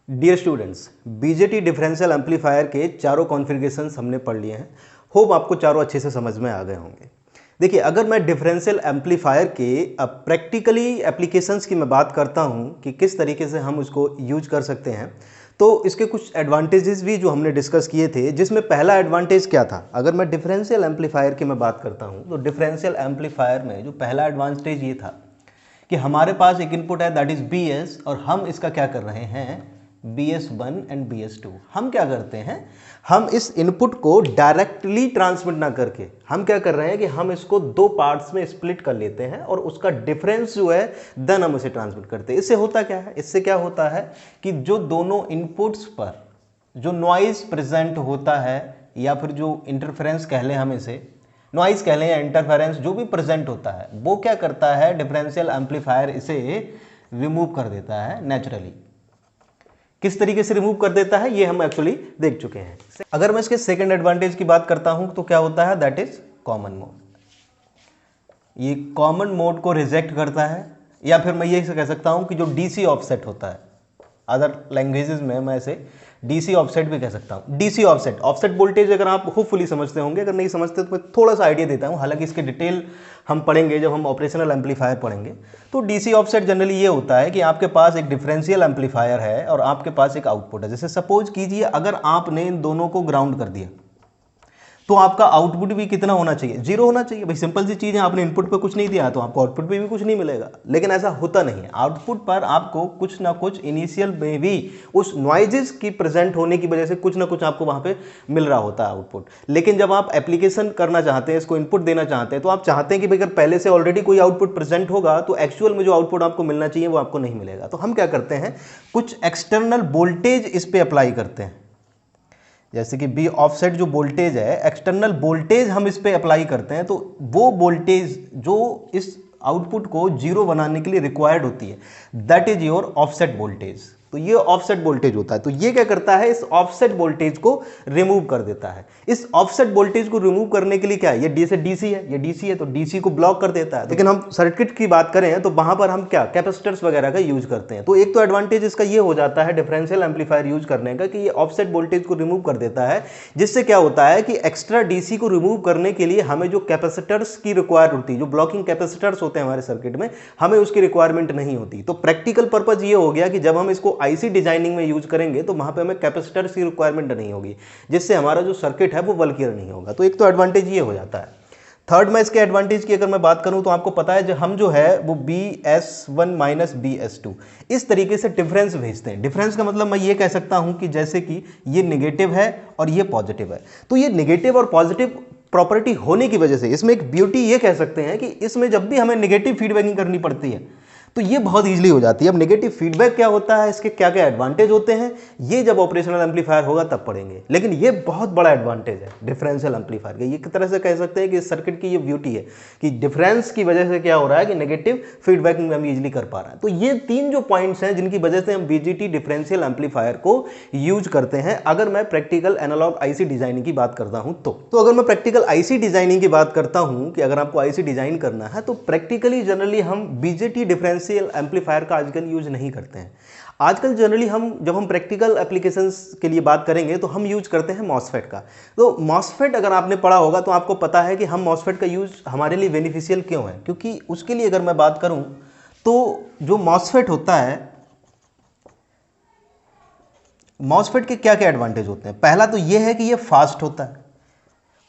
Dear students, BJT differential amplifier के चारों configurations हमने पढ़ लिए हैं। होप आपको चारों अच्छे से समझ में आ गए होंगे। देखिए, अगर मैं डिफरेंशियल एम्पलीफायर के प्रैक्टिकली एप्लीकेशंस की मैं बात करता हूं कि किस तरीके से हम उसको यूज कर सकते हैं, तो इसके कुछ एडवांटेजेस भी जो हमने डिस्कस किए थे, जिसमें पहला एडवांटेज क्या था। अगर मैं डिफरेंशियल एम्पलीफायर की मैं बात करता हूं तो डिफरेंशियल एम्पलीफायर में जो पहला एडवांटेज ये था कि हमारे पास एक इनपुट है दैट इज बी एस, और हम इसका क्या कर रहे हैं, BS1 एंड BS2। हम क्या करते हैं, हम इस इनपुट को डायरेक्टली ट्रांसमिट ना करके हम क्या कर रहे हैं कि हम इसको दो पार्ट्स में स्प्लिट कर लेते हैं और उसका डिफरेंस जो है देन हम उसे ट्रांसमिट करते हैं। इससे होता क्या है, इससे क्या होता है कि जो दोनों इनपुट्स पर जो नॉइज प्रेजेंट होता है, या फिर जो इंटरफेरेंस कह लें, हम इसे नॉइज कह लें या इंटरफेरेंस जो भी प्रेजेंट होता है, वो क्या करता है, डिफरेंशियल एम्पलीफायर इसे रिमूव कर देता है नेचुरली। किस तरीके से रिमूव कर देता है ये हम एक्चुअली देख चुके हैं। अगर मैं इसके सेकंड एडवांटेज की बात करता हूं तो क्या होता है, दैट इज कॉमन मोड। ये कॉमन मोड को रिजेक्ट करता है, या फिर मैं ये कह सकता हूं कि जो डीसी ऑफसेट होता है, अदर लैंग्वेजेस में मैं इसे डीसी ऑफसेट भी कह सकता हूं। डीसी ऑफसेट, ऑफसेट वोल्टेज अगर आप होपफुली समझते होंगे, अगर नहीं समझते तो मैं थोड़ा सा आइडिया देता हूं, हालांकि इसके डिटेल हम पढ़ेंगे जब हम ऑपरेशनल एम्पलीफायर पढ़ेंगे। तो डीसी ऑफसेट जनरली ये होता है कि आपके पास एक डिफरेंशियल एम्पलीफायर है और आपके पास एक आउटपुट है। जैसे सपोज कीजिए अगर आपने इन दोनों को ग्राउंड कर दिया तो आपका आउटपुट भी कितना होना चाहिए, जीरो होना चाहिए। भाई सिंपल सी चीज़ है, आपने इनपुट पे कुछ नहीं दिया तो आपको आउटपुट पे भी कुछ नहीं मिलेगा। लेकिन ऐसा होता नहीं है, आउटपुट पर आपको कुछ ना कुछ इनिशियल में भी उस नॉइजेस की प्रेजेंट होने की वजह से कुछ ना कुछ आपको वहां पे मिल रहा होता है आउटपुट। लेकिन जब आप एप्लीकेशन करना चाहते हैं, इसको इनपुट देना चाहते हैं, तो आप चाहते हैं कि भाई अगर पहले से ऑलरेडी कोई आउटपुट प्रेजेंट होगा तो एक्चुअल में जो आउटपुट आपको मिलना चाहिए वो आपको नहीं मिलेगा। तो हम क्या करते हैं, कुछ एक्सटर्नल वोल्टेज इस पे अप्लाई करते हैं। जैसे कि बी ऑफसेट जो वोल्टेज है, एक्सटर्नल वोल्टेज हम इस पे अप्लाई करते हैं, तो वो वोल्टेज जो इस आउटपुट को जीरो बनाने के लिए रिक्वायर्ड होती है, that is your offset voltage. तो ये ऑफसेट वोल्टेज होता है। तो ये क्या करता है, इस ऑफसेट वोल्टेज को रिमूव कर देता है। इस ऑफसेट वोल्टेज को रिमूव करने के लिए क्या है, ये डीसी है, ये डीसी है, तो डीसी को ब्लॉक कर देता है। लेकिन हम सर्किट की बात करें तो वहां पर हम क्या कैपेसिटर्स वगैरह का यूज करते हैं। तो एक तो एडवांटेज इसका ये हो जाता है डिफरेंशियल एम्पलीफायर यूज करने का कि ये ऑफसेट वोल्टेज को रिमूव कर देता है, जिससे क्या होता है कि एक्स्ट्रा डीसी को रिमूव करने के लिए हमें जो कैपेसिटर्स की रिक्वायर होती है, जो ब्लॉकिंग कैपेसिटर्स होते हैं हमारे सर्किट में, हमें उसकी रिक्वायरमेंट नहीं होती। तो प्रैक्टिकल पर्पज ये हो गया कि जब हम इसको आईसी डिजाइनिंग में यूज करेंगे तो वहां पे हमें कैपेसिटर्स की रिक्वायरमेंट नहीं होगी, जिससे हमारा जो सर्किट है वो बल्कियर नहीं होगा। तो एक तो एडवांटेज ये हो जाता है। थर्ड में इसके एडवांटेज की अगर मैं बात करूं तो आपको पता है जो हम जो है वो BS1 माइनस BS2 इस तरीके से डिफरेंस भेजते हैं। डिफरेंस का मतलब मैं ये कह सकता हूं कि जैसे कि ये नेगेटिव है और ये पॉजिटिव है, तो ये नेगेटिव और पॉजिटिव प्रॉपर्टी होने की वजह से इसमें एक ब्यूटी ये कह सकते हैं कि इसमें जब भी हमें नेगेटिव फीडबैकिंग करनी पड़ती है तो ये बहुत इजीली हो जाती है। अब नेगेटिव फीडबैक क्या होता है, इसके क्या क्या एडवांटेज होते हैं, ये जब ऑपरेशनल एम्पलीफायर होगा तब पढ़ेंगे। लेकिन ये बहुत बड़ा एडवांटेज है डिफरेंशियल एम्पलीफायर का। ये एक तरह से कह सकते हैं कि इस सर्किट की ये ब्यूटी है कि डिफरेंस की वजह से क्या हो रहा है कि नेगेटिव फीडबैकिंग हम इजीली कर पा रहे हैं। तो ये तीन जो पॉइंट्स हैं जिनकी वजह से हम बीजेटी डिफरेंशियल एम्पलीफायर को यूज करते हैं। अगर मैं प्रैक्टिकल एनालॉग आईसी डिजाइनिंग की बात करता हूं तो अगर मैं प्रैक्टिकल आईसी डिजाइनिंग की बात करता हूं कि अगर आपको आईसी डिजाइन करना है तो प्रैक्टिकली जनरली हम बीजेटी डिफरेंशियल एम्पलीफायर का आजकल यूज नहीं करते हैं। आजकल जनरली हम जब हम प्रैक्टिकल एप्लीकेशंस के लिए बात करेंगे तो हम यूज करते हैं मॉसफेट का। तो मॉसफेट अगर आपने पढ़ा होगा तो आपको पता है कि हम मॉसफेट का यूज हमारे लिए बेनिफिशियल क्यों है, क्योंकि उसके लिए अगर मैं बात करूं तो जो मॉसफेट होता है, मॉसफेट के क्या क्या एडवांटेज होते हैं। पहला तो यह है कि यह फास्ट होता है।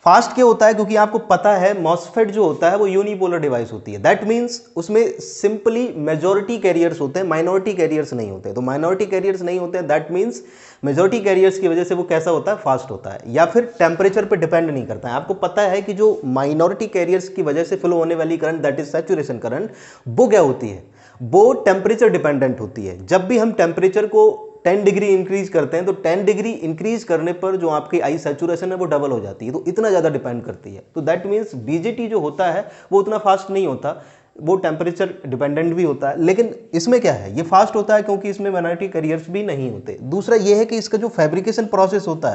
फास्ट क्यों होता है, क्योंकि आपको पता है मॉसफेट जो होता है वो यूनिपोलर डिवाइस होती है। दैट मींस उसमें सिंपली मेजॉरिटी कैरियर्स होते हैं, माइनॉरिटी कैरियर्स नहीं होते। तो माइनॉरिटी कैरियर्स नहीं होते हैं, दैट मींस मेजॉरिटी कैरियर्स की वजह से वो कैसा होता है, फास्ट होता है। या फिर टेम्परेचर पे डिपेंड नहीं करता है। आपको पता है कि जो माइनॉरिटी कैरियर्स की वजह से फ्लो होने वाली current, that is saturation current, वो क्या होती है, वो टेम्परेचर डिपेंडेंट होती है। जब भी हम टेम्परेचर को 10 डिग्री इंक्रीज करते हैं तो 10 डिग्री इंक्रीज करने पर जो आपकी आई सैचुरेशन है वो डबल हो जाती है। तो इतना ज़्यादा डिपेंड करती है। तो दैट मीन्स बीजेटी जो होता है वो उतना फास्ट नहीं होता, वो टेम्परेचर डिपेंडेंट भी होता है। लेकिन इसमें क्या है, ये फास्ट होता है क्योंकि इसमें माइनॉरिटी कैरियर्स भी नहीं होते। दूसरा ये है कि इसका जो फैब्रिकेशन प्रोसेस होता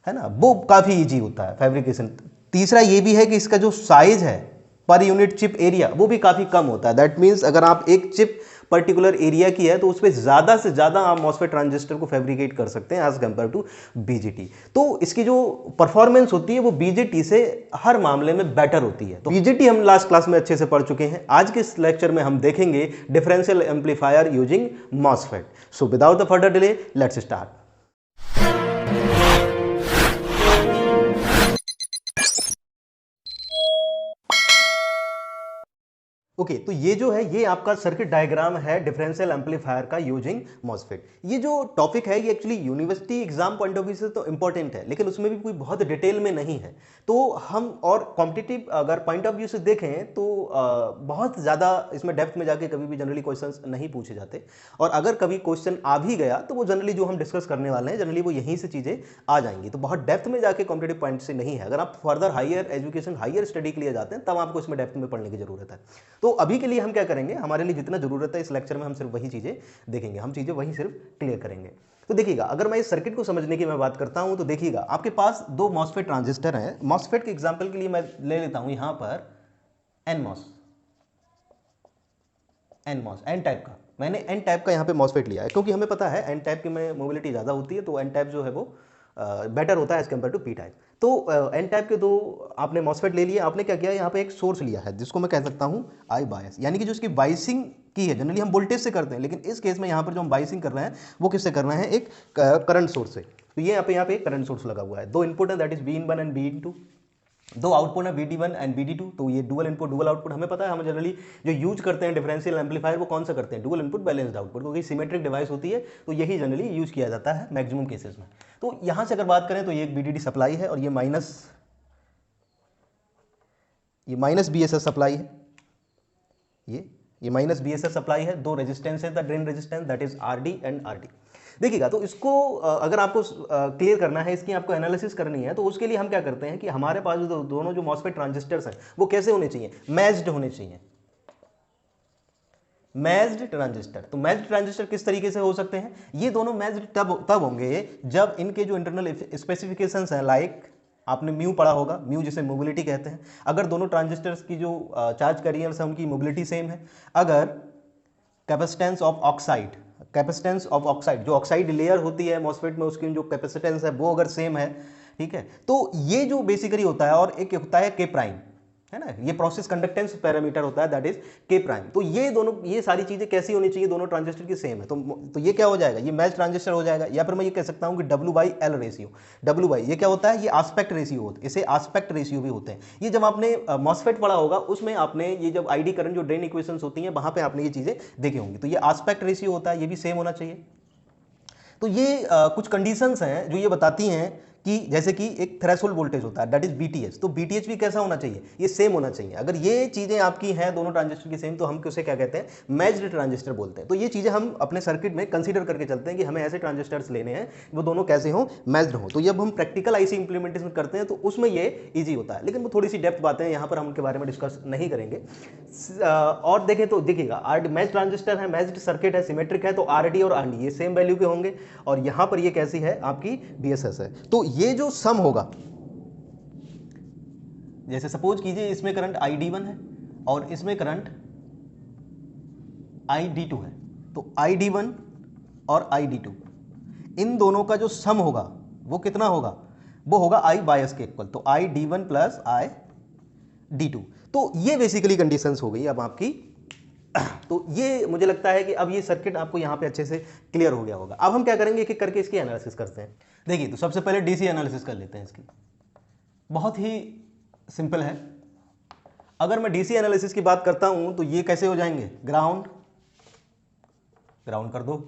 है ना, वो काफ़ी ईजी होता है फैब्रिकेशन। तीसरा ये भी है कि इसका जो साइज है पर यूनिट चिप एरिया वो भी काफ़ी कम होता है। दैट मीन्स अगर आप एक चिप पर्टिकुलर एरिया की है तो उस पर ज़्यादा से ज़्यादा आप मॉसफेट ट्रांजिस्टर को फैब्रिकेट कर सकते हैं एज कंपेयर टू बीजेटी। तो इसकी जो परफॉर्मेंस होती है वो बीजेटी से हर मामले में बेटर होती है। तो बीजेटी हम लास्ट क्लास में अच्छे से पढ़ चुके हैं। आज के इस लेक्चर में हम देखेंगे differential amplifier using MOSFET. So without the further delay let's start. Okay तो ये जो है ये आपका सर्किट डायग्राम है डिफरेंशियल एम्पलीफायर का यूजिंग मॉसफेट। ये जो टॉपिक है ये actually university exam point of view से तो इंपॉर्टेंट है, लेकिन उसमें भी कोई बहुत डिटेल में नहीं है। तो हम और कॉम्पिटिटिव अगर पॉइंट ऑफ व्यू से देखें तो बहुत ज़्यादा इसमें डेप्थ में जाके कभी भी जनरली क्वेश्चंस नहीं पूछे जाते, और अगर कभी क्वेश्चन आ भी गया तो वो जनरली जो हम डिस्कस करने वाले हैं जनरली वो यहीं से चीज़ें आ जाएंगी। तो बहुत डेप्थ में जाके कॉम्पिटिटिव पॉइंट से नहीं है। अगर आप further higher education higher study के लिए जाते हैं तब आपको इसमें डेप्थ में पढ़ने की जरूरत है। तो अभी के लिए हम क्या करेंगे, हमारे लिए जितना जरूरत है इस लेक्चर में हम सिर्फ वही चीजें देखेंगे, हम चीजें वही सिर्फ क्लियर करेंगे। तो देखिएगा अगर मैं इस सर्किट को समझने की मैं बात करता हूं तो देखिएगा आपके पास दो मॉसफेट ट्रांजिस्टर हैं। मॉसफेट के एग्जांपल के लिए मैं ले लेता हूं यहां पर एनमॉस, एन टाइप का। मैंने एन टाइप का यहाँ पे मॉसफेट लिया है क्योंकि हमें पता है एन टाइप की में मोबिलिटी ज़्यादा होती है, तो एन टाइप जो है वो बेटर होता है as compare to P type. तो एन टाइप के दो आपने मॉसफेट ले लिए। आपने क्या किया, यहाँ पे एक सोर्स लिया है जिसको मैं कह सकता हूँ आई बायस, यानी कि जो इसकी बाइसिंग की है जनरली हम वोल्टेज से करते हैं, लेकिन इस केस में यहाँ पर जो हम बाइसिंग कर रहे हैं वो किससे कर रहे हैं, एक करंट सोर्स से। तो ये यहाँ पे एक करंट सोर्स लगा हुआ है। दो इनपुट है that is Vin1 and Vin2, दो आउटपुट है VD1 एंड VD2। तो ये डुअल इनपुट डुअल आउटपुट हमें पता है, हम जनरली जो यूज करते हैं डिफरेंशियल एम्पलीफायर वो कौन सा करते हैं, डुअल इनपुट बैलेंस्ड आउटपुट, क्योंकि सिमेट्रिक डिवाइस होती है तो यही जनरली यूज किया जाता है मैक्सिमम केसेस में। तो यहां से अगर बात करें तो ये एक VDD सप्लाई है और ये माइनस BSS सप्लाई है, ये माइनस BSS सप्लाई है। दो रेजिस्टेंस है the drain resistance that is RD and RD। देखिएगा तो इसको अगर आपको क्लियर करना है, इसकी आपको एनालिसिस करनी है, तो उसके लिए हम क्या करते हैं कि हमारे पास जो दोनों जो मॉसफेट ट्रांजिस्टर्स हैं वो कैसे होने चाहिए, मैच्ड होने चाहिए, मैच्ड ट्रांजिस्टर। तो मैच्ड ट्रांजिस्टर किस तरीके से हो सकते हैं, ये दोनों मैच्ड तब होंगे जब इनके जो इंटरनल स्पेसिफिकेशंस हैं, लाइक आपने म्यू पढ़ा होगा, म्यू जिसे मोबिलिटी कहते हैं। अगर दोनों ट्रांजिस्टर्स की जो चार्ज कैरियर्स हैं उनकी मोबिलिटी सेम है, अगर कैपेसिटेंस ऑफ ऑक्साइड जो ऑक्साइड लेयर होती है मॉसफेट में उसकी जो कैपेसिटेंस है वो अगर सेम है, ठीक है, तो ये जो बेसिकली होता है। और एक होता है के प्राइम, है ना, ये प्रोसेस कंडक्टेंस पैरामीटर होता है दैट इज के प्राइम। तो ये दोनों, ये सारी चीजें कैसी होनी चाहिए, दोनों ट्रांजिस्टर की सेम है। तो ये क्या हो जाएगा, ये मैच ट्रांजिस्टर हो जाएगा। या फिर मैं ये कह सकता हूं कि W/L रेशियो, W ये क्या होता है, ये आस्पेक्ट रेशियो होता है, इसे आस्पेक्ट रेशियो भी होते हैं। ये जब आपने मॉसफेट पढ़ा होगा उसमें आपने ये जब आईडी करंट जो ड्रेन इक्वेशंस होती हैं वहां पे आपने ये चीजें देखी होंगी। तो ये आस्पेक्ट रेशियो होता है, ये भी सेम होना चाहिए। तो ये कुछ कंडीशंस हैं जो ये बताती हैं कि जैसे कि एक थ्रेशोल्ड वोल्टेज होता है दैट इज BTH, तो BTH भी कैसा होना चाहिए, ये सेम होना चाहिए। अगर ये चीजें आपकी हैं दोनों ट्रांजिस्टर की सेम, तो हम उसे क्या कहते हैं, मैच्ड ट्रांजिस्टर बोलते हैं। तो ये चीजें हम अपने सर्किट में कंसीडर करके चलते हैं कि हमें ऐसे ट्रांजिस्टर्स लेने हैं वो दोनों कैसे हो, मैच्ड हो। तो जब हम प्रैक्टिकल IC इंप्लीमेंटेशन करते हैं तो उसमें ये ईजी होता है, लेकिन वो थोड़ी सी डेप्थ बातें हैं, यहाँ पर हम उनके बारे में डिस्कस नहीं करेंगे। और देखें तो देखिएगा मैच्ड ट्रांजिस्टर है, मैच्ड सर्किट है, सिमेट्रिक है, तो RD और RD ये सेम वैल्यू के होंगे, और यहाँ पर ये कैसी है आपकी BSS है। तो ये जो सम होगा, जैसे सपोज कीजिए इसमें करंट ID1 है और इसमें करंट ID2 है, तो ID1 और ID2 इन दोनों का जो सम होगा वो कितना होगा, वो होगा I बायस के इक्वल, तो ID1 प्लस ID2। तो ये बेसिकली कंडीशंस हो गई अब आपकी। तो ये मुझे लगता है कि अब ये सर्किट आपको यहाँ पे अच्छे से क्लियर हो गया होगा। अब हम क्या करेंगे, एक एक करके इसकी एनालिसिस करते हैं। देखिए तो सबसे पहले DC एनालिसिस कर लेते हैं इसकी, बहुत ही सिंपल है। अगर मैं DC एनालिसिस की बात करता हूं तो ये कैसे हो जाएंगे, ग्राउंड कर दो।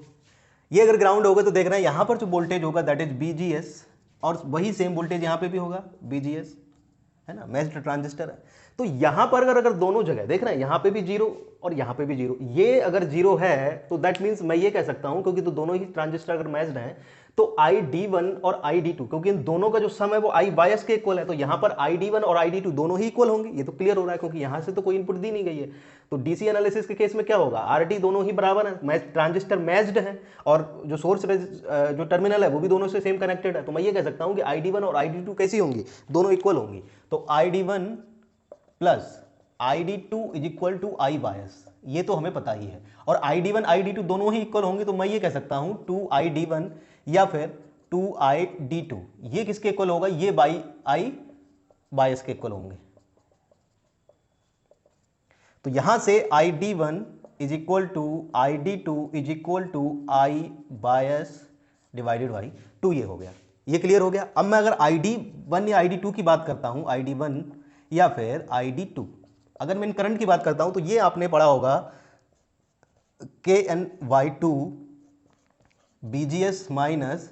ये अगर ग्राउंड होगा तो देख रहे हैं यहां पर जो वोल्टेज होगा दैट इज BGS, और वही सेम वोल्टेज यहां पे भी होगा BGS, है ना, मैच्ड ट्रांजिस्टर है। तो यहां पर अगर दोनों जगह देख रहे हैं, यहां पे भी जीरो और यहां पे भी जीरो, ये अगर जीरो है तो दैट मींस मैं ये कह सकता हूं, क्योंकि तो दोनों ही ट्रांजिस्टर अगर मैच्ड हैं तो ID1 और ID2, क्योंकि इन दोनों का जो सम है वो I बायस के इक्वल है, तो यहां पर ID1 और ID2 दोनों ही इक्वल होंगे। ये तो क्लियर हो रहा है क्योंकि यहां से तो कोई इनपुट दी नहीं गई है। तो DC एनालिसिस के केस में क्या होगा, RD दोनों ही बराबर है, ट्रांजिस्टर मैच्ड है, और जो सोर्स जो टर्मिनल है वो भी दोनों से सेम कनेक्टेड है। तो मैं ये कह सकता हूं कि ID1 और ID2 कैसी होंगी, दोनों इक्वल होंगी। तो ID1 plus ID2 is equal to I bias, ये तो हमें पता ही है, और ID1 ID2 दोनों ही इक्वल होंगे, तो मैं ये कह सकता हूं 2ID1 या फिर 2ID2 ये किसके इक्वल होगा, ये बाई आई बाय एस के इक्वल होंगे। तो यहां से ID1 is equal to ID2 is equal to I bias divided by 2, ये हो गया, ये क्लियर हो गया। अब मैं अगर ID1 या ID2 की बात करता हूं, ID1 या फिर ID2, अगर मैं इन करंट की बात करता हूं तो ये आपने पढ़ा होगा KN/2 BGS माइनस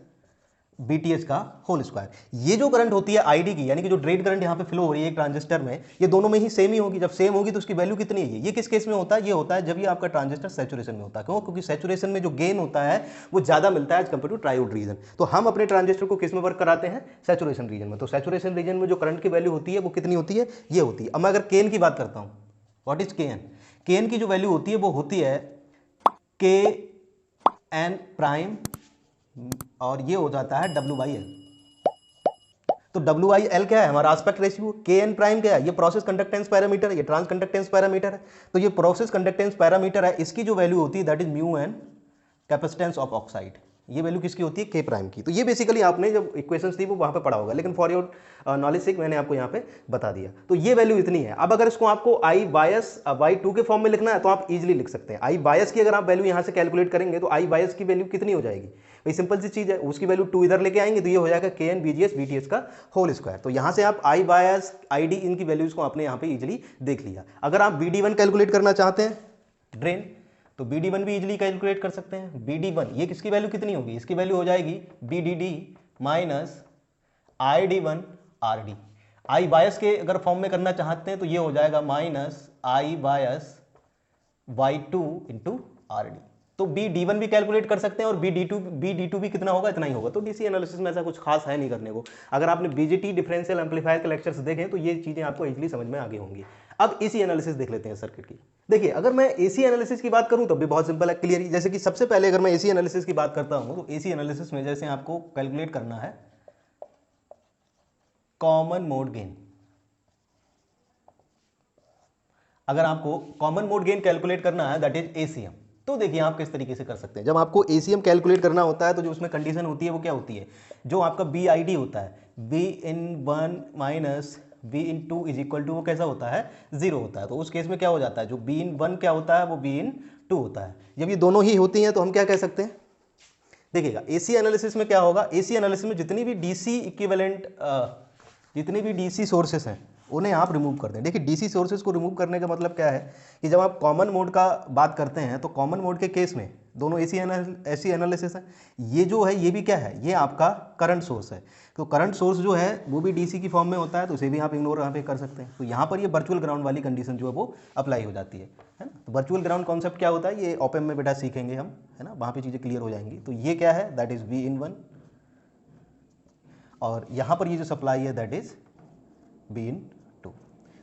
BTS का होल स्क्वायर। ये जो करंट होती है ID की, यानी कि जो ड्रेन करंट यहाँ पे फ्लो हो रही है एक ट्रांजिस्टर में, ये दोनों में ही सेम ही होगी। जब सेम होगी तो उसकी वैल्यू कितनी है, ये किस केस में होता है, ये होता है जब ये आपका ट्रांजिस्टर सैचुरेशन में होता है। क्यों? क्योंकि सैचुरेशन में जो गेन होता है वो ज्यादा मिलता है as compare to triode region. तो हम अपने ट्रांजिस्टर को किस में वर्क कराते हैं, सैचुरेशन रीजन में। तो सैचुरेशन रीजन में जो करंट की वैल्यू होती है वो कितनी होती है, ये होती है। अब मैं अगर केन की बात करता हूँ, व्हाट इज केन, केन की जो वैल्यू होती है वो होती है KN प्राइम, और ये हो जाता है W/L। तो WIL क्या है, हमारा एस्पेक्ट रेशियो। KN प्राइम क्या है, ये प्रोसेस कंडक्टेंस पैरामीटर है, ये ट्रांस कंडक्टेंस पैरामीटर है। तो ये प्रोसेस कंडक्टेंस पैरामीटर है, इसकी जो वैल्यू होती है that is mu N capacitance of oxide. ये वैल्यू किसकी होती है, K प्राइम की। तो ये बेसिकली आपने जब इक्वेशंस थी वो वहां पे पढ़ा होगा, लेकिन फॉर योर नॉलेज से मैंने आपको यहाँ पे बता दिया। तो ये वैल्यू इतनी है। अब अगर इसको आपको I बायस बाई 2 के फॉर्म में लिखना है तो आप इजीली लिख सकते हैं। I बायस की अगर आप वैल्यू यहाँ से कैलकुलेट करेंगे तो I बायस की वैल्यू कितनी हो जाएगी, भाई सिंपल सी चीज है, उसकी वैल्यू 2 इधर लेके आएंगे तो ये हो जाएगा KN BGS BTS का होल स्क्वायर। तो यहाँ से आप I बायस ID इनकी वैल्यूज को आपने यहाँ पे इजीली देख लिया। अगर आप BD1 कैलकुलेट करना चाहते हैं ड्रेन, तो BD1 भी इजीली कैलकुलेट कर सकते हैं। BD1 ये किसकी वैल्यू कितनी होगी, इसकी वैल्यू हो जाएगी BDD minus ID1 RD। I बायस के अगर फॉर्म में करना चाहते हैं तो ये हो जाएगा minus I bias by 2 into RD। तो BD1 भी कैलकुलेट कर सकते हैं और BD2 भी कितना होगा, इतना ही होगा। तो डीसी एनालिसिस में ऐसा कुछ खास है नहीं करने को। अगर आपने BJT डिफरेंशियल एम्पलीफायर के लेक्चर्स देखें तो ये चीजें आपको इजीली समझ में आगे होंगी। अब AC एनालिसिस देख लेते हैं सर्किट की। देखिए अगर मैं AC एनालिसिस की बात करूं तो भी बहुत सिंपल है, क्लियर ही। जैसे कि सबसे पहले अगर मैं AC एनालिसिस की बात करता हूं तो AC एनालिसिस में जैसे आपको कैलकुलेट करना है कॉमन मोड गेन। अगर आपको कॉमन मोड गेन कैलकुलेट करना है दैट इज ACM, तो देखिए आप किस तरीके से कर सकते हैं। जब आपको ACM कैलकुलेट करना होता है तो जो उसमें कंडीशन होती है वो क्या होती है, जो आपका BID होता है B/1 minus B/2 is equal to वो कैसा होता है, 0 होता है। तो उस केस में क्या हो जाता है, जो B/1 क्या होता है वो B/2 होता है। जब ये दोनों ही होती हैं तो हम क्या कह सकते हैं, देखिएगा AC एनालिसिस में क्या होगा, AC एनालिसिस में जितनी भी DC इक्विवेलेंट जितने भी DC सोर्सेस हैं उन्हें आप रिमूव कर दें। देखिए DC सोर्सेज को रिमूव करने का मतलब क्या है कि जब आप कॉमन मोड का बात करते हैं तो कॉमन मोड के केस में दोनों AC एनालिसिस है। ये जो है ये भी क्या है, ये आपका करंट सोर्स है। तो करंट सोर्स जो है वो भी DC की फॉर्म में होता है, तो इसे भी आप इग्नोर यहाँ पे कर सकते हैं। तो यहाँ पर ये वर्चुअल ग्राउंड वाली कंडीशन जो है वो अप्लाई हो जाती है ना। तो वर्चुअल ग्राउंड कॉन्सेप्ट क्या होता है, ये ऑप एम्प में बेटा सीखेंगे हम, है ना, वहाँ पे चीज़ें क्लियर हो जाएंगी। तो ये क्या है, दैट इज V/1, और यहाँ पर ये जो सप्लाई है दैट इज B/2।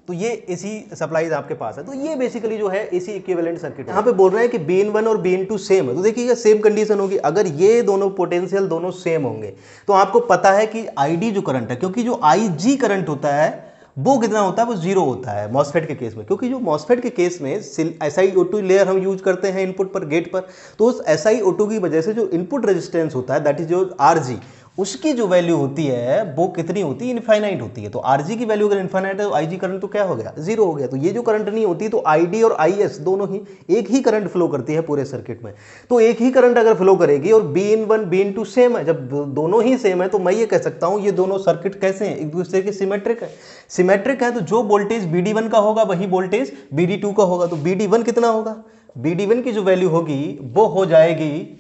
तो ये AC सप्लाईज आपके पास है। तो ये बेसिकली जो है AC इक्विवेलेंट सर्किट है। यहाँ पे बोल रहे हैं कि B/1 और B/2 सेम है, तो देखिए सेम कंडीशन होगी। अगर ये दोनों पोटेंशियल दोनों सेम होंगे तो आपको पता है कि ID जो करंट है, क्योंकि जो IG करंट होता है वो कितना होता है, वो 0 होता है MOSFET के केस में। क्योंकि जो MOSFET के केस में SiO2 लेयर हम यूज करते हैं इनपुट पर, गेट पर, तो उस SiO2 की वजह से जो इनपुट रेजिस्टेंस होता है दैट इज जो RG, उसकी जो वैल्यू होती है वो कितनी होती है, इनफाइनाइट होती है। तो RG की वैल्यू अगर इनफाइनाइट है तो IG करंट तो क्या हो गया, 0 हो गया। तो ये जो करंट नहीं होती तो ID और IS दोनों ही एक ही करंट फ्लो करती है पूरे सर्किट में। तो एक ही करंट अगर फ्लो करेगी और B/1 B/2 सेम है, जब दोनों ही सेम है तो मैं ये कह सकता हूं ये दोनों सर्किट कैसे हैं, एक दूसरे के सिमेट्रिक है। सिमेट्रिक है तो जो वोल्टेज BD1 का होगा वही वोल्टेज BD2 का होगा। तो BD1 कितना होगा, BD1 की जो वैल्यू होगी वो हो जाएगी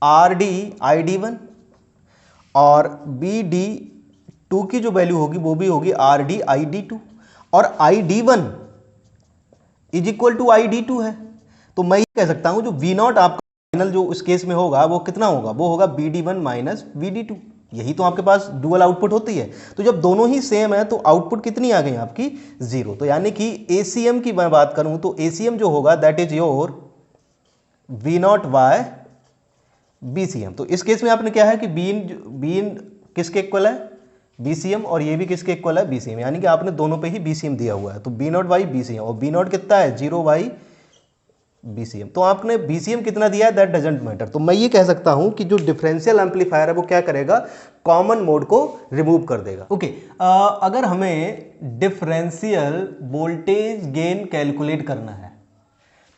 RD ID1, और BD2 की जो वैल्यू होगी वो भी होगी RD ID2, और ID1 is equal to ID2 है। तो मैं ये कह सकता हूं जो V0 आपका फाइनल जो उस केस में होगा वो कितना होगा, वो होगा BD1 माइनस BD2। यही तो आपके पास डुअल आउटपुट होती है। तो जब दोनों ही सेम है तो आउटपुट कितनी आ गई आपकी, 0। तो यानी कि ACM की मैं बात करूं तो ACM जो होगा that is your V0 by BCM। तो इस केस में आपने क्या है कि बीन किसके इक्वल है, BCM और ये भी किसके इक्वल है BCM, यानी कि आपने दोनों पे ही BCM दिया हुआ है। तो B0 बाई BCM, और B0 कितना है 0 बाई BCM। तो आपने BCM कितना दिया है दैट डजंट मैटर। तो मैं ये कह सकता हूं कि जो डिफरेंशियल एम्पलीफायर है वो क्या करेगा, कॉमन मोड को रिमूव कर देगा। ओके, अगर हमें डिफरेंशियल वोल्टेज गेन कैलकुलेट करना है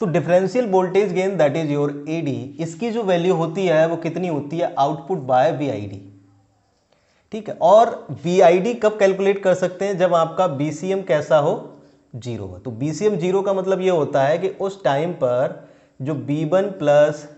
तो differential voltage gain that is your AD, इसकी जो वैल्यू होती है वो कितनी होती है, आउटपुट बाय VID। ठीक है, और VID कब कैलकुलेट कर सकते हैं, जब आपका BCM कैसा हो, जीरो हो। तो BCM जीरो का मतलब ये होता है कि उस टाइम पर जो B1 प्लस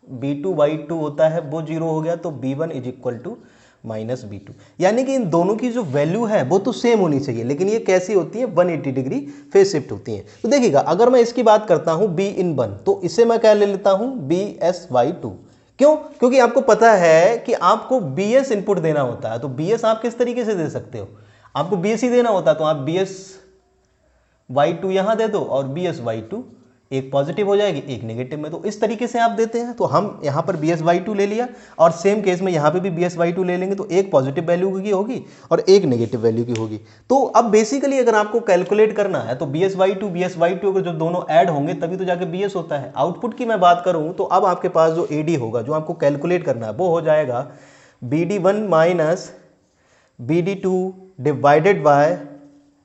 B2/2 होता है वो जीरो हो गया, तो B1 is equal to minus B2, यानी कि इन दोनों की जो वैल्यू है वो तो सेम होनी चाहिए, लेकिन ये कैसी होती है 180 डिग्री फेज शिफ्ट होती है। तो देखिएगा, अगर मैं इसकी बात करता हूं B/1, तो इसे मैं क्या ले लेता हूं BS/2। क्यों? क्योंकि आपको पता है कि आपको BS इनपुट देना होता है। तो BS आप किस तरीके से दे सकते हो, आपको BS ही देना होता है, तो आप BS/2 यहां दे दो और BS/2 एक पॉजिटिव हो जाएगी एक नेगेटिव में, तो इस तरीके से आप देते हैं। तो हम यहां पर BS/2 ले लिया, और सेम केस में यहां पे भी BS/2 ले लेंगे, तो एक पॉजिटिव वैल्यू की होगी और एक नेगेटिव वैल्यू की होगी। तो अब बेसिकली अगर आपको कैलकुलेट करना है तो BS/2 अगर जो दोनों ऐड होंगे तभी तो जाके BS होता है। आउटपुट की मैं बात करूं तो अब आपके पास जो AD होगा, जो आपको कैलकुलेट करना है, वो हो जाएगा BD1 minus BD2 divided by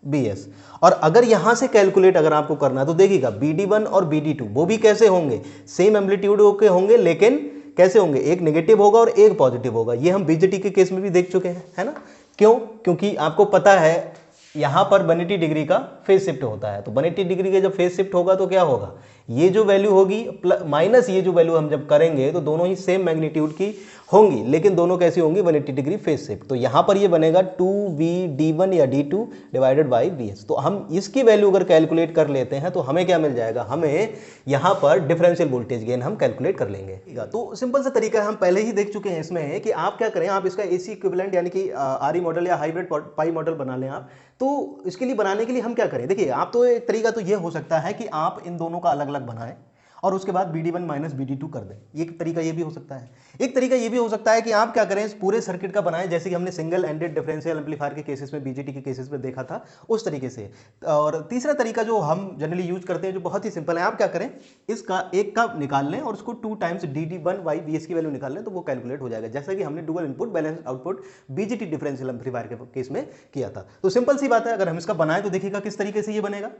BS। और अगर यहां से कैलकुलेट अगर आपको करना है तो देखिएगा BD1 और BD2 वो भी कैसे होंगे, सेम एम्पलीट्यूड के होंगे, लेकिन कैसे होंगे, एक नेगेटिव होगा और एक पॉजिटिव होगा। ये हम BJT के केस में भी देख चुके हैं, है ना। क्यों? क्योंकि आपको पता है यहां पर 180 डिग्री का फेज शिफ्ट होता है। तो 180 डिग्री का जब फेज शिफ्ट होगा तो क्या होगा, ये जो वैल्यू होगी माइनस ये जो वैल्यू हम जब करेंगे तो दोनों ही सेम मैग्नीट्यूड की होंगी, लेकिन दोनों कैसी होंगी 180 डिग्री फेज शिफ्ट। तो यहां पर ये बनेगा 2VD1 या D2 डिवाइडेड बाई BS। तो हम इसकी वैल्यू अगर कैलकुलेट कर लेते हैं तो हमें क्या मिल जाएगा, हमें यहां पर डिफरेंशियल वोल्टेज गेन हम कैलकुलेट कर लेंगे। तो सिंपल सा तरीका हम पहले ही देख चुके हैं इसमें कि आप क्या करें, आप इसका AC इक्विवेलेंट यानी कि RE मॉडल या हाइब्रिड पाई मॉडल बना लें आप। तो इसके लिए बनाने के लिए हम क्या करें, देखिए आप तो एक तरीका तो ये हो सकता है कि आप इन दोनों का अलग अलग बनाएं और उसके बाद BD1 माइनस BD2 कर दें। एक तरीका ये भी हो सकता है। एक तरीका ये भी हो सकता है कि आप क्या करें, इस पूरे सर्किट का बनाएं जैसे कि हमने सिंगल एंडेड डिफरेंशियल एम्पलीफायर के केसेस में, BJT के केसेस में देखा था उस तरीके से। और तीसरा तरीका जो हम जनरली यूज करते हैं, जो बहुत ही सिंपल है, आप क्या करें, इसका एक का निकाल लें और उसको 2 टाइम्स DD1 बाई BS की वैल्यू निकाल लें, तो वो कैलकुलेट हो जाएगा, जैसा कि हमने dual input balance output BJT differential amplifier के केस में किया था। तो सिंपल सी बात है, अगर हम इसका बनाएं तो देखिएगा किस तरीके से ये बनेगा।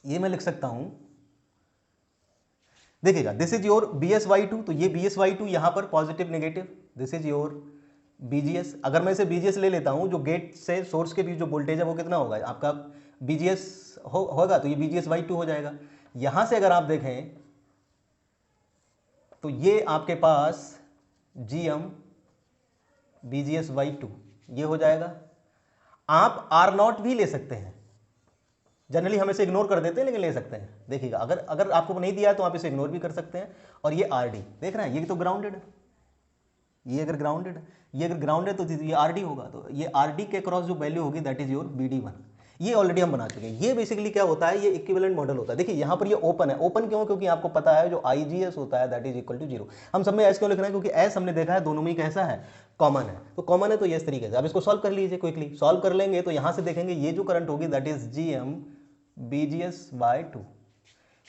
ये मैं लिख सकता हूं, देखिएगा दिस इज योर BS/2, तो ये BS/2 यहां पर positive negative, this is your BGS। अगर मैं इसे BGS ले लेता हूं, जो गेट से सोर्स के बीच जो वोल्टेज है वो कितना होगा आपका BGS होगा, तो ये BGS/2 हो जाएगा। यहां से अगर आप देखें तो ये आपके पास GM BGS/2 ये हो जाएगा। आप R0 भी ले सकते हैं, जनरली हम इसे इग्नोर कर देते हैं लेकिन ले सकते हैं। देखिएगा, अगर अगर आपको नहीं दिया है तो आप इसे इग्नोर भी कर सकते हैं। और ये RD देख रहे हैं, ये तो ग्राउंडेड है, ये अगर ग्राउंडेड है, ये अगर ग्राउंड है तो ये RD होगा। तो ये RD के क्रॉस जो वैल्यू होगी दैट इज योर BD1। ये ऑलरेडी हम बना चुके हैं। ये बेसिकली क्या होता है, ये इक्विवेलेंट मॉडल होता है। देखिए यहाँ पर ये ओपन है, ओपन क्यों, क्योंकि आपको पता है जो IGS होता है दैट इज इक्वल टू 0। हम सब में एस क्यों लिख रहे हैं, क्योंकि एस हमने देखा है दोनों में कैसा है, कॉमन है। तो कॉमन है तो ये इस तरीके से, अब इसको सॉल्व कर लीजिए क्विकली। सॉल्व कर लेंगे तो यहाँ से देखेंगे ये जो करंट होगी दैट इज GM BGS/2,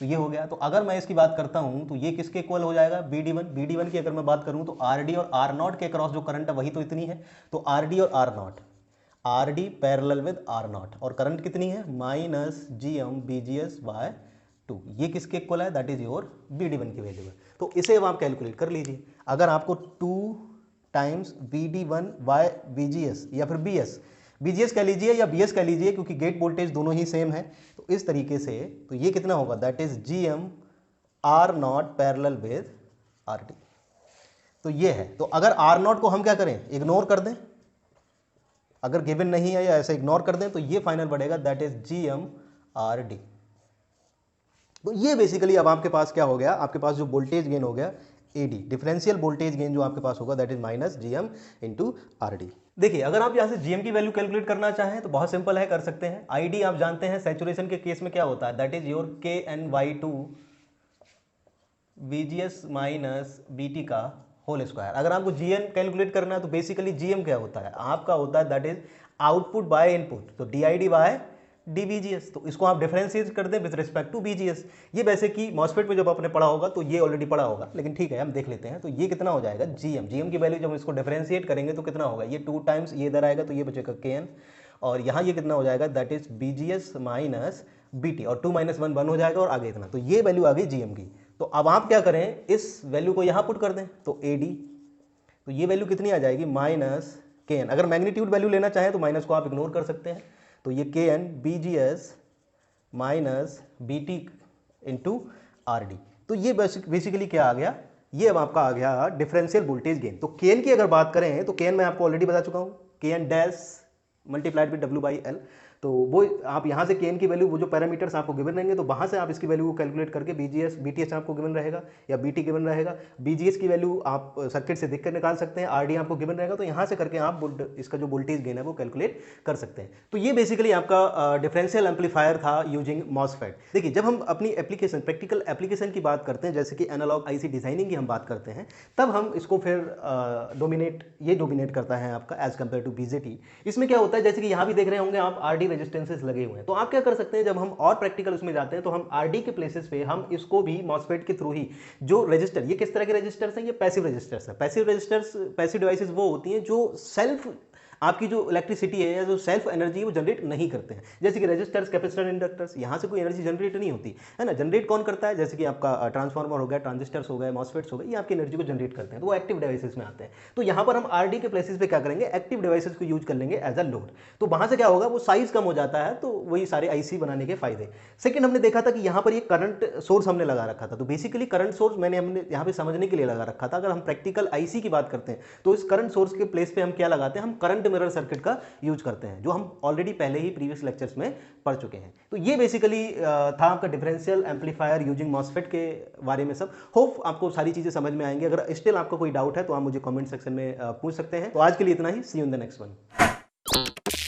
तो ये हो गया। तो अगर मैं इसकी बात करता हूं तो ये किसके इक्वल हो जाएगा, BD1 की अगर मैं बात करूं तो RD और R0 के क्रॉस जो करंट है वही तो इतनी है। तो RD और R0, RD parallel with R0, और करंट कितनी है माइनस GM BGS/2, ये किसके इक्वल है, दैट इज योर BD1 की वैल्यू है। तो इसे अब आप कैलकुलेट कर लीजिए। अगर आपको 2 टाइम्स BD1 बाय BGS या फिर BGS कह लीजिए या BS कह लीजिए, क्योंकि गेट वोल्टेज दोनों ही सेम है, तो इस तरीके से तो ये कितना होगा, that is GM R0 parallel with RD। तो ये है। तो अगर R0 को हम क्या करें, इग्नोर कर दें, अगर गिवन नहीं है या ऐसे इग्नोर कर दें, तो ये फाइनल बढ़ेगा दैट इज GM RD। तो ये बेसिकली अब आपके पास क्या हो गया, आपके पास जो वोल्टेज गेन हो गया AD, डिफरेंशियल वोल्टेज गेन जो आपके पास होगा that is minus GM into RD। देखिए, अगर आप यहाँ से GM की वैल्यू कैलकुलेट करना चाहें तो बहुत सिंपल है, कर सकते हैं। ID आप जानते हैं सैचुरेशन के केस में क्या होता है, that is your KN/2 VGS minus BT का होल स्क्वायर। अगर आपको जीएन कैलकुलेट करना है तो बेसिकली जीएम क्या होता है, आपका होता है that is output by input, तो डीआईडी बाय डीबीजीएस। तो इसको आप डिफरेंशिएट कर दें विद रिस्पेक्ट टू बीजीएस। ये वैसे कि मॉसफेट में जब आपने पढ़ा होगा तो ये ऑलरेडी पढ़ा होगा, लेकिन ठीक है हम देख लेते हैं। तो ये कितना हो जाएगा जीएम, जीएम की वैल्यू जब हम इसको डिफरेंशिएट करेंगे तो कितना होगा, ये 2 टाइम्स ये इधर आएगा तो ये बचेगा के एन, और यहाँ ये कितना हो जाएगा that is BGS minus BT, और 2 - 1 1 हो जाएगा और आगे इतना। तो ये वैल्यू आ गई जीएम की। तो अब आप क्या करें, इस वैल्यू को यहाँ पुट कर दें, तो एडी, तो ये वैल्यू कितनी आ जाएगी माइनस के एन। अगर मैग्नीट्यूड वैल्यू लेना चाहें तो माइनस को आप इग्नोर कर सकते हैं, तो ये K N BGS minus BT into R D. तो ये बेसिकली क्या आ गया, ये अब आपका आ गया डिफरेंशियल वोल्टेज गेन। तो के एन की अगर बात करें तो के एन मैं आपको ऑलरेडी बता चुका हूँ, K N dash multiplied with W by L. तो वो आप यहाँ से के एन की वैल्यू, वो जो पैरामीटर्स आपको गिवन रहेंगे तो वहाँ से आप इसकी वैल्यू को कैलकुलेट करके बीजीएस बीटीएस आपको गिवन रहेगा या बीटी गिवन रहेगा। बीजीएस की वैल्यू आप सर्किट से देखकर निकाल सकते हैं, आरडी आपको गिवन रहेगा, तो यहाँ से करके आप इसका जो वोल्टेज गेन है वो कैलकुलेट कर सकते हैं। तो ये बेसिकली आपका डिफरेंशियल एम्पलीफायर था यूजिंग मॉसफेट। देखिए जब हम अपनी एप्लीकेशन, प्रैक्टिकल एप्लीकेशन की बात करते हैं, जैसे कि एनालॉग आईसी डिजाइनिंग की हम बात करते हैं, तब हम इसको फिर डोमिनेट करता है आपका एज कम्पेयर टू बीजेटी। इसमें क्या होता है, जैसे कि यहाँ भी देख रहे होंगे आप आरडी रेजिस्टेंसेस लगे हुए हैं। तो आप क्या कर सकते हैं, जब हम और प्रैक्टिकल उसमें जाते हैं तो हम आरडी के प्लेसेस पे हम इसको भी मॉसफेट के थ्रू ही जो रजिस्टर, ये किस तरह के रजिस्टर्स हैं, ये पैसिव रजिस्टर्स हैं। पैसिव रजिस्टर्स, पैसिव डिवाइसेस वो होती हैं जो सेल्फ आपकी जो इलेक्ट्रिसिटी है या जो सेल्फ एनर्जी है वो जनरेट नहीं करते हैं, जैसे कि रेजिस्टर्स, कैपेसिटर, इंडक्टर्स, यहाँ से कोई एनर्जी जनरेट नहीं होती है ना। जनरेट कौन करता है, जैसे कि आपका ट्रांसफार्मर हो गया, ट्रांजिस्टर्स हो गए, मॉसफेट्स हो गए, ये आपकी एनर्जी को जनरेट करते हैं, तो वो एक्टिव डिवाइसेस में आते हैं। तो यहाँ पर हम आरडी के प्लेसेस पे क्या करेंगे, एक्टिव डिवाइसेस को यूज कर लेंगे एज अ लोड। तो वहाँ से क्या होगा, वो साइज कम हो जाता है, तो वही सारे आईसी बनाने के फायदे। सेकंड हमने देखा था कि यहाँ पर ये करंट सोर्स हमने लगा रखा था, तो बेसिकली करंट सोर्स हमने यहाँ पे समझने के लिए लगा रखा था। अगर हम प्रैक्टिकल आईसी की बात करते हैं तो इस करंट सोर्स के प्लेस पे हम क्या लगाते हैं, हम करंट मिरर सर्किट का यूज करते हैं, जो हम ऑलरेडी पहले ही प्रीवियस लेक्चर्स में पढ़ चुके हैं। तो ये बेसिकली था आपका डिफरेंशियल एम्पलीफायर यूजिंग मॉसफेट के बारे में सब। होप आपको सारी चीजें समझ में आएंगी। अगर स्टिल आपको कोई डाउट है तो आप मुझे कमेंट सेक्शन में पूछ सकते हैं। तो आज के लिए इतना ही, see you in the next one.